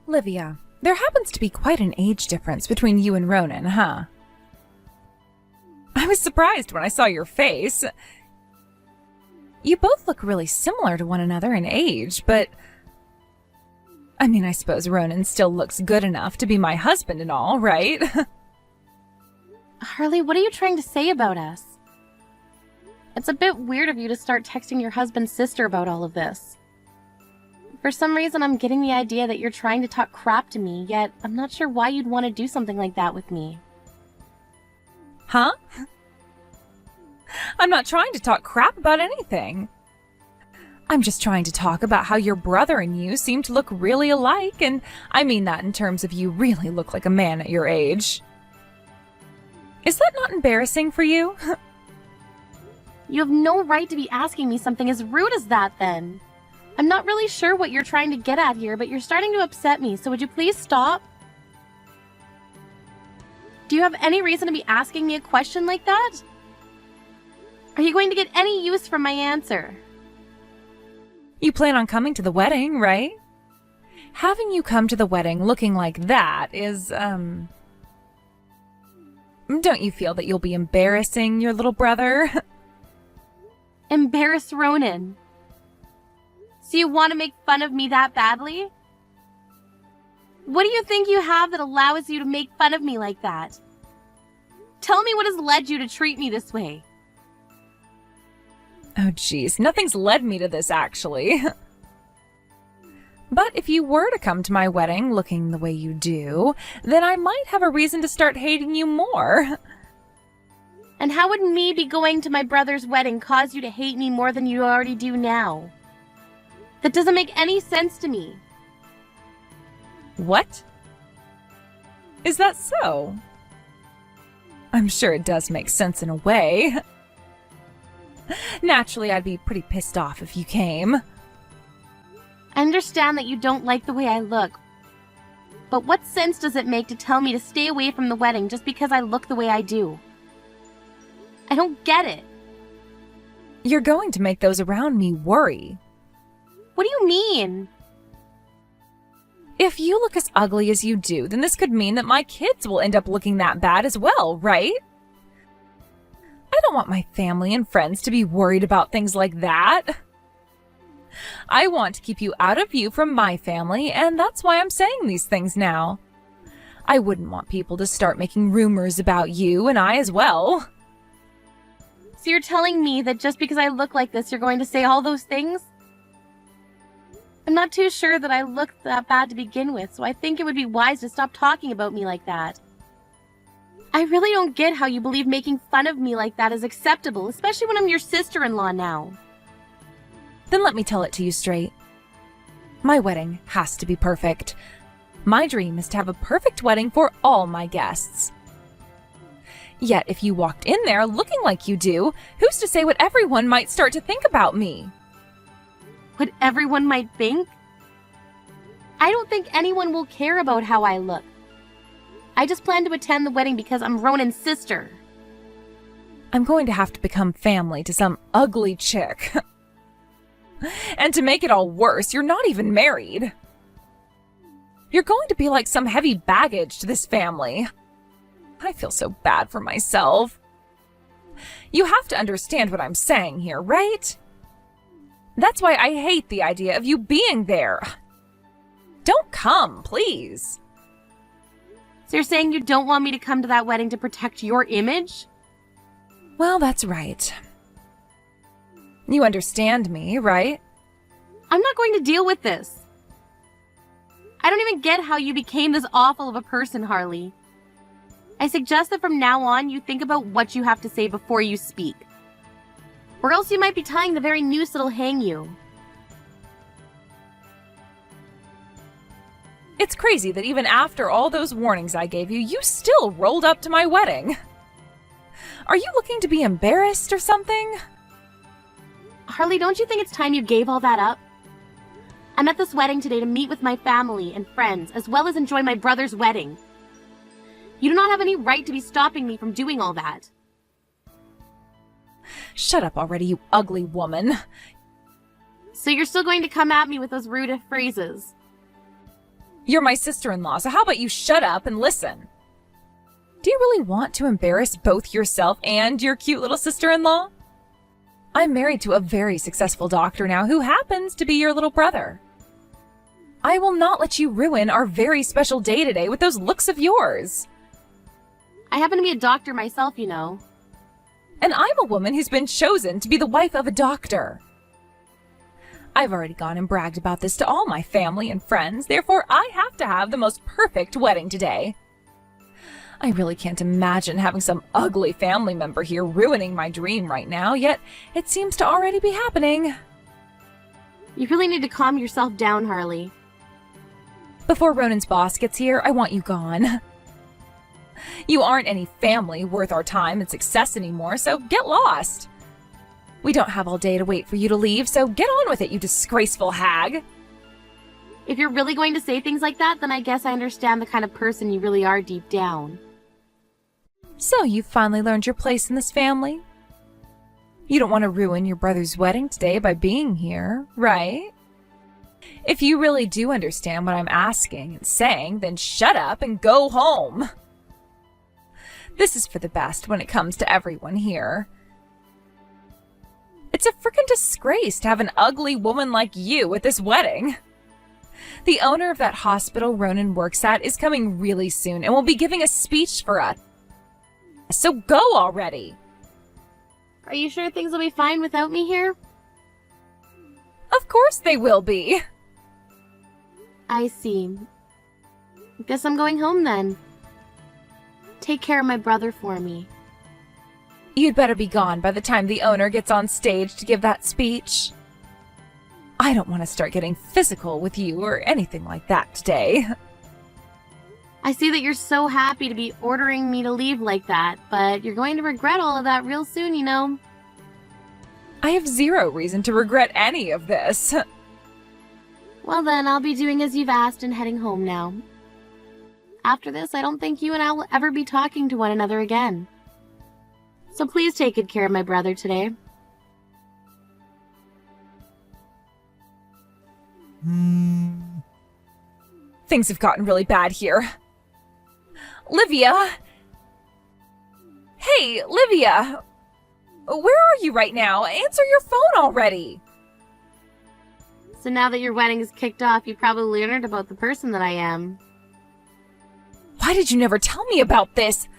Livia, there happens to be quite an age difference between you and Ronan, huh? I was surprised when I saw your face. You both look really similar to one another in age, but... I mean, I suppose Ronan still looks good enough to be my husband and all, right? Harley, what are you trying to say about us? It's a bit weird of you to start texting your husband's sister about all of this. For some reason, I'm getting the idea that you're trying to talk crap to me, yet I'm not sure why you'd want to do something like that with me. Huh? I'm not trying to talk crap about anything. I'm just trying to talk about how your brother and you seem to look really alike, and I mean that in terms of you really look like a man at your age. Is that not embarrassing for you? You have no right to be asking me something as rude as that, then. I'm not really sure what you're trying to get at here, but you're starting to upset me, so would you please stop? Do you have any reason to be asking me a question like that? Are you going to get any use from my answer? You plan on coming to the wedding, right? Having you come to the wedding looking like that is, Don't you feel that you'll be embarrassing your little brother? Embarrass Ronan. So you want to make fun of me that badly? What do you think you have that allows you to make fun of me like that? Tell me what has led you to treat me this way. Oh geez, nothing's led me to this actually. But if you were to come to my wedding looking the way you do, then I might have a reason to start hating you more. And how would me be going to my brother's wedding cause you to hate me more than you already do now? That doesn't make any sense to me. What? Is that so? I'm sure it does make sense in a way. Naturally, I'd be pretty pissed off if you came. I understand that you don't like the way I look, but what sense does it make to tell me to stay away from the wedding just because I look the way I do? I don't get it. You're going to make those around me worry. What do you mean? If you look as ugly as you do, then this could mean that my kids will end up looking that bad as well, right? I don't want my family and friends to be worried about things like that. I want to keep you out of view from my family, and that's why I'm saying these things now. I wouldn't want people to start making rumors about you and I as well. So you're telling me that just because I look like this, you're going to say all those things? I'm not too sure that I look that bad to begin with, so I think it would be wise to stop talking about me like that. I really don't get how you believe making fun of me like that is acceptable, especially when I'm your sister-in-law now. Then let me tell it to you straight. My wedding has to be perfect. My dream is to have a perfect wedding for all my guests. Yet if you walked in there looking like you do, who's to say what everyone might start to think about me? What everyone might think? I don't think anyone will care about how I look. I just plan to attend the wedding because I'm Ronan's sister. I'm going to have to become family to some ugly chick. And to make it all worse, you're not even married. You're going to be like some heavy baggage to this family. I feel so bad for myself. You have to understand what I'm saying here, right? That's why I hate the idea of you being there. Don't come, please. So you're saying you don't want me to come to that wedding to protect your image? Well, that's right. You understand me, right? I'm not going to deal with this. I don't even get how you became this awful of a person, Harley. I suggest that from now on you think about what you have to say before you speak. Or else you might be tying the very noose that'll hang you. It's crazy that even after all those warnings I gave you, you still rolled up to my wedding. Are you looking to be embarrassed or something? Harley, don't you think it's time you gave all that up? I'm at this wedding today to meet with my family and friends, as well as enjoy my brother's wedding. You do not have any right to be stopping me from doing all that. Shut up already, you ugly woman. So you're still going to come at me with those rude phrases? You're my sister-in-law, so how about you shut up and listen? Do you really want to embarrass both yourself and your cute little sister-in-law? I'm married to a very successful doctor now who happens to be your little brother. I will not let you ruin our very special day today with those looks of yours. I happen to be a doctor myself, you know. And I'm a woman who's been chosen to be the wife of a doctor. I've already gone and bragged about this to all my family and friends, therefore I have to have the most perfect wedding today. I really can't imagine having some ugly family member here ruining my dream right now, yet it seems to already be happening. You really need to calm yourself down, Harley. Before Ronan's boss gets here, I want you gone. You aren't any family worth our time and success anymore, so get lost. We don't have all day to wait for you to leave, so get on with it, you disgraceful hag. If you're really going to say things like that, then I guess I understand the kind of person you really are deep down. So you've finally learned your place in this family? You don't want to ruin your brother's wedding today by being here, right? If you really do understand what I'm asking and saying, then shut up and go home. This is for the best when it comes to everyone here. It's a frickin' disgrace to have an ugly woman like you at this wedding. The owner of that hospital Ronan works at is coming really soon and will be giving a speech for us. So go already! Are you sure things will be fine without me here? Of course they will be! I see. Guess I'm going home then. Take care of my brother for me. You'd better be gone by the time the owner gets on stage to give that speech. I don't want to start getting physical with you or anything like that today. I see that you're so happy to be ordering me to leave like that, but you're going to regret all of that real soon, you know. I have zero reason to regret any of this. Well then, I'll be doing as you've asked and heading home now. After this, I don't think you and I will ever be talking to one another again. So please take good care of my brother today. Things have gotten really bad here. Livia! Hey, Livia! Where are you right now? Answer your phone already! So now that your wedding is kicked off, you probably learned about the person that I am. Why did you never tell me about this?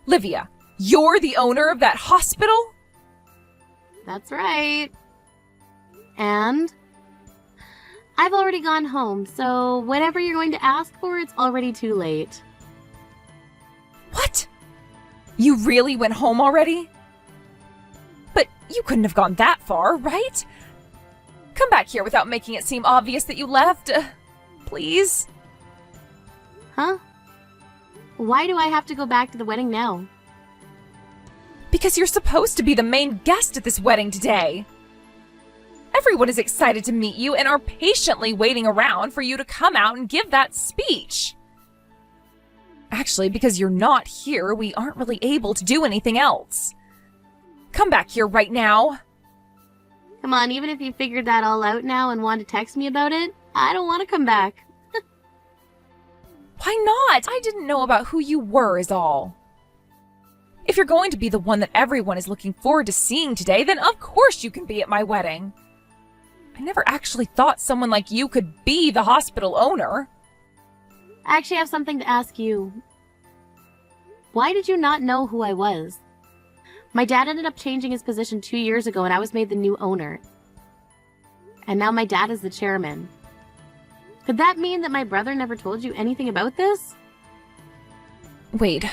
Livia, you're the owner of that hospital? That's right. And I've already gone home, so whatever you're going to ask for, it's already too late. What? You really went home already? But you couldn't have gone that far, right? Come back here without making it seem obvious that you left. Please? Huh? Why do I have to go back to the wedding now? Because you're supposed to be the main guest at this wedding today. Everyone is excited to meet you and are patiently waiting around for you to come out and give that speech. Actually, because you're not here, we aren't really able to do anything else. Come back here right now. Come on, even if you figured that all out now and want to text me about it, I don't want to come back. Why not? I didn't know about who you were is all. If you're going to be the one that everyone is looking forward to seeing today, then of course you can be at my wedding. I never actually thought someone like you could be the hospital owner. I actually have something to ask you. Why did you not know who I was? My dad ended up changing his position 2 years ago and I was made the new owner. And now my dad is the chairman. Could that mean that my brother never told you anything about this? Wait,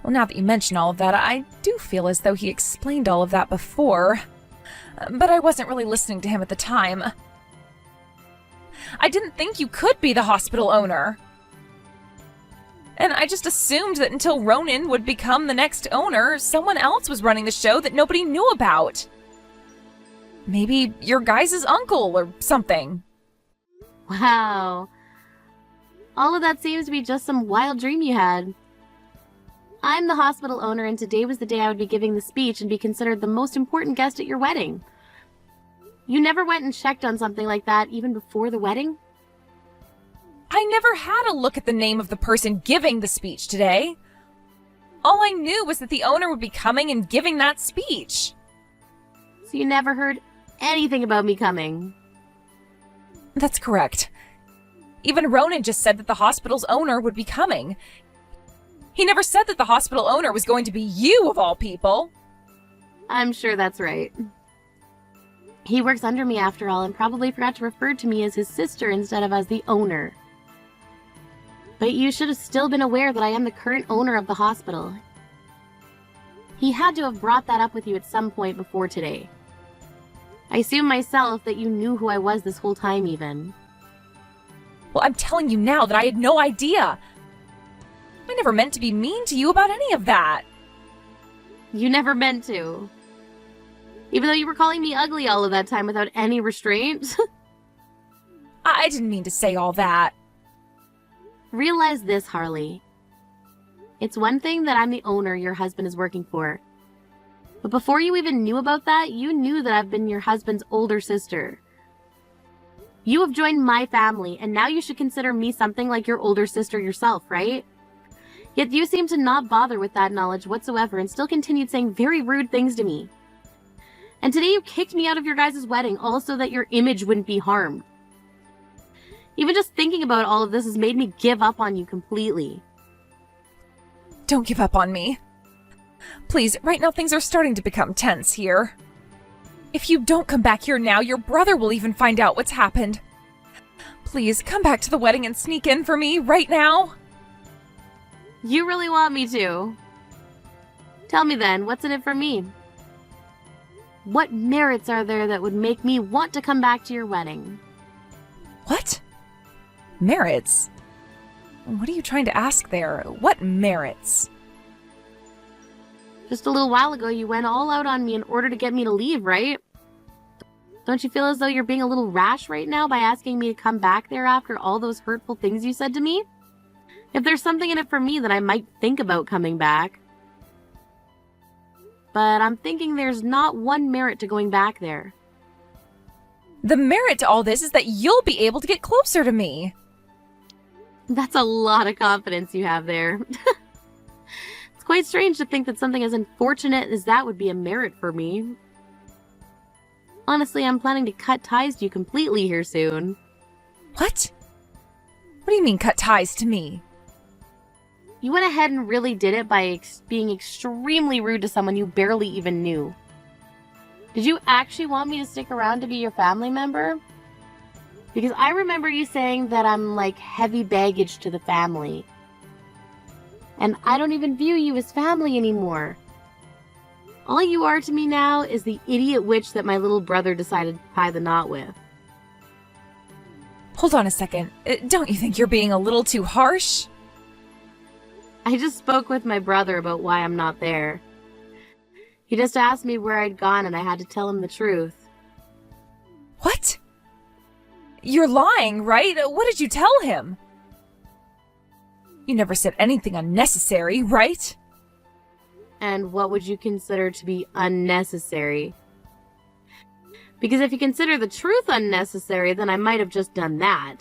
well now that you mention all of that, I do feel as though he explained all of that before. But I wasn't really listening to him at the time. I didn't think you could be the hospital owner. And I just assumed that until Ronan would become the next owner, someone else was running the show that nobody knew about. Maybe your guys' uncle or something. Wow. All of that seems to be just some wild dream you had. I'm the hospital owner and today was the day I would be giving the speech and be considered the most important guest at your wedding. You never went and checked on something like that even before the wedding? never had a look at the name of the person giving the speech today. All I knew was that the owner would be coming and giving that speech. So you never heard anything about me coming? That's correct. Even Ronan just said that the hospital's owner would be coming. He never said that the hospital owner was going to be you, of all people. I'm sure that's right. He works under me after all and probably forgot to refer to me as his sister instead of as the owner. But you should have still been aware that I am the current owner of the hospital. He had to have brought that up with you at some point before today. I assume myself that you knew who I was this whole time even. Well, I'm telling you now that I had no idea. I never meant to be mean to you about any of that. You never meant to. Even though you were calling me ugly all of that time without any restraint. I didn't mean to say all that. Realize this, Harley. It's one thing that I'm the owner your husband is working for. But before you even knew about that, you knew that I've been your husband's older sister. You have joined my family, and now you should consider me something like your older sister yourself, right? Yet you seem to not bother with that knowledge whatsoever and still continued saying very rude things to me. And today you kicked me out of your guys' wedding, all so that your image wouldn't be harmed. Even just thinking about all of this has made me give up on you completely. Don't give up on me. Please, right now things are starting to become tense here. If you don't come back here now, your brother will even find out what's happened. Please, come back to the wedding and sneak in for me right now. You really want me to? Tell me then, what's in it for me? What merits are there that would make me want to come back to your wedding? What? Merits? What are you trying to ask there? What merits? Just a little while ago, you went all out on me in order to get me to leave, right? Don't you feel as though you're being a little rash right now by asking me to come back there after all those hurtful things you said to me? If there's something in it for me, then I might think about coming back. But I'm thinking there's not one merit to going back there. The merit to all this is that you'll be able to get closer to me. That's a lot of confidence you have there. It's quite strange to think that something as unfortunate as that would be a merit for me. Honestly, I'm planning to cut ties to you completely here soon. What? What do you mean cut ties to me? You went ahead and really did it by being extremely rude to someone you barely even knew. Did you actually want me to stick around to be your family member? Because I remember you saying that I'm like heavy baggage to the family. And I don't even view you as family anymore. All you are to me now is the idiot witch that my little brother decided to tie the knot with. Hold on a second. Don't you think you're being a little too harsh? I just spoke with my brother about why I'm not there. He just asked me where I'd gone and I had to tell him the truth. What? You're lying, right? What did you tell him? You never said anything unnecessary, right? And what would you consider to be unnecessary? Because if you consider the truth unnecessary, then I might have just done that.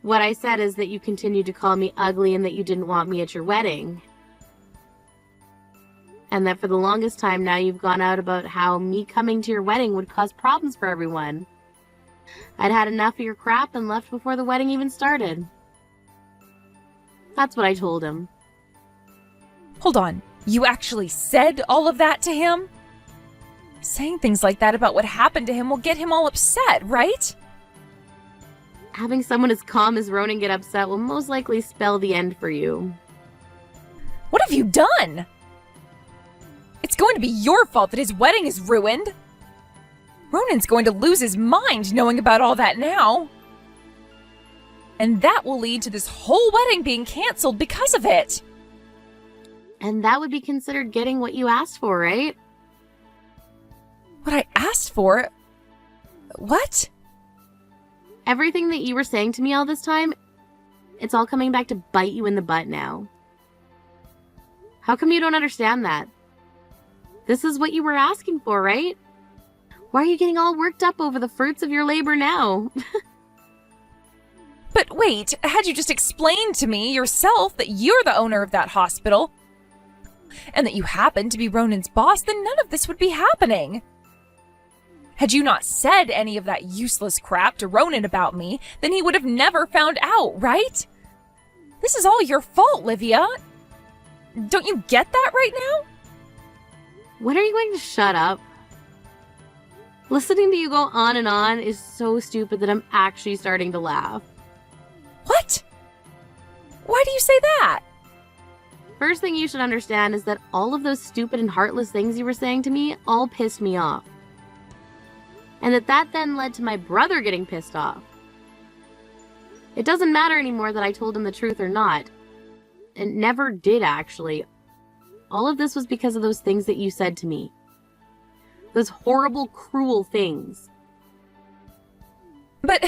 What I said is that you continued to call me ugly and that you didn't want me at your wedding. And that for the longest time now you've gone out about how me coming to your wedding would cause problems for everyone. I'd had enough of your crap and left before the wedding even started. That's what I told him. Hold on. You actually said all of that to him? Saying things like that about what happened to him will get him all upset, right? Having someone as calm as Ronan get upset will most likely spell the end for you. What have you done? It's going to be your fault that his wedding is ruined. Ronan's going to lose his mind knowing about all that now. And that will lead to this whole wedding being canceled because of it. And that would be considered getting what you asked for, right? What I asked for? What? Everything that you were saying to me all this time, it's all coming back to bite you in the butt now. How come you don't understand that? This is what you were asking for, right? Why are you getting all worked up over the fruits of your labor now? But wait, had you just explained to me yourself that you're the owner of that hospital, and that you happen to be Ronan's boss, then none of this would be happening. Had you not said any of that useless crap to Ronan about me, then he would have never found out, right? This is all your fault, Livia. Don't you get that right now? When are you going to shut up? Listening to you go on and on is so stupid that I'm actually starting to laugh. What? Why do you say that? First thing you should understand is that all of those stupid and heartless things you were saying to me all pissed me off. And that then led to my brother getting pissed off. It doesn't matter anymore that I told him the truth or not. It never did, actually. All of this was because of those things that you said to me. Those horrible, cruel things. But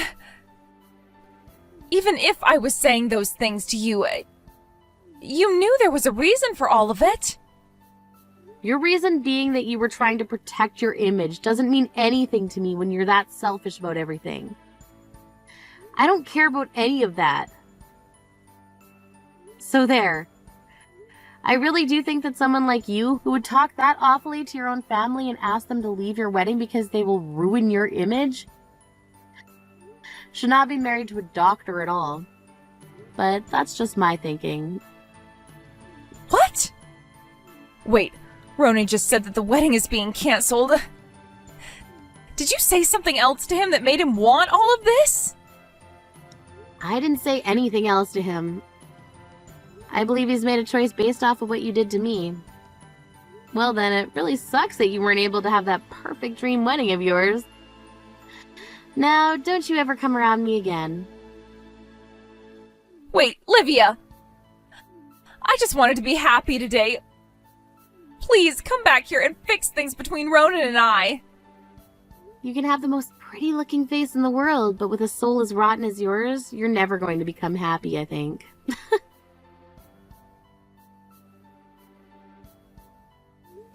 even if I was saying those things to you, you knew there was a reason for all of it. Your reason being that you were trying to protect your image doesn't mean anything to me when you're that selfish about everything. I don't care about any of that. So there. I really do think that someone like you, who would talk that awfully to your own family and ask them to leave your wedding because they will ruin your image, should not be married to a doctor at all. But that's just my thinking. What? Wait, Ronan just said that the wedding is being canceled. Did you say something else to him that made him want all of this? I didn't say anything else to him. I believe he's made a choice based off of what you did to me. Well then, it really sucks that you weren't able to have that perfect dream wedding of yours. Now, don't you ever come around me again. Wait, Livia! I just wanted to be happy today. Please, come back here and fix things between Ronan and I. You can have the most pretty-looking face in the world, but with a soul as rotten as yours, you're never going to become happy, I think.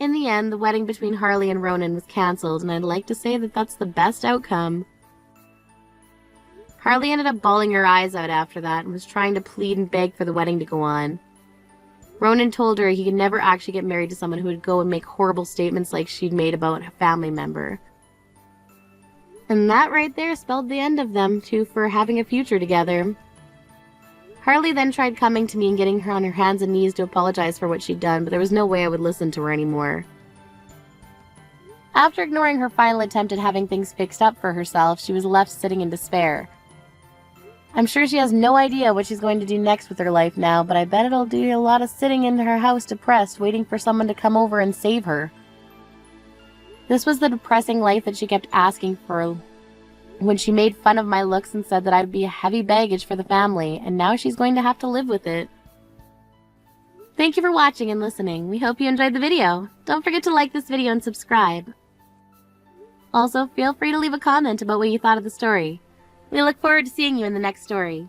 In the end, the wedding between Harley and Ronan was cancelled, and I'd like to say that that's the best outcome. Harley ended up bawling her eyes out after that and was trying to plead and beg for the wedding to go on. Ronan told her he could never actually get married to someone who would go and make horrible statements like she'd made about a family member. And that right there spelled the end of them two for having a future together. Harley then tried coming to me and getting her on her hands and knees to apologize for what she'd done, but there was no way I would listen to her anymore. After ignoring her final attempt at having things fixed up for herself, she was left sitting in despair. I'm sure she has no idea what she's going to do next with her life now, but I bet it'll do a lot of sitting in her house depressed, waiting for someone to come over and save her. This was the depressing life that she kept asking for when she made fun of my looks and said that I'd be a heavy baggage for the family, and now she's going to have to live with it. Thank you for watching and listening. We hope you enjoyed the video. Don't forget to like this video and subscribe. Also, feel free to leave a comment about what you thought of the story. We look forward to seeing you in the next story.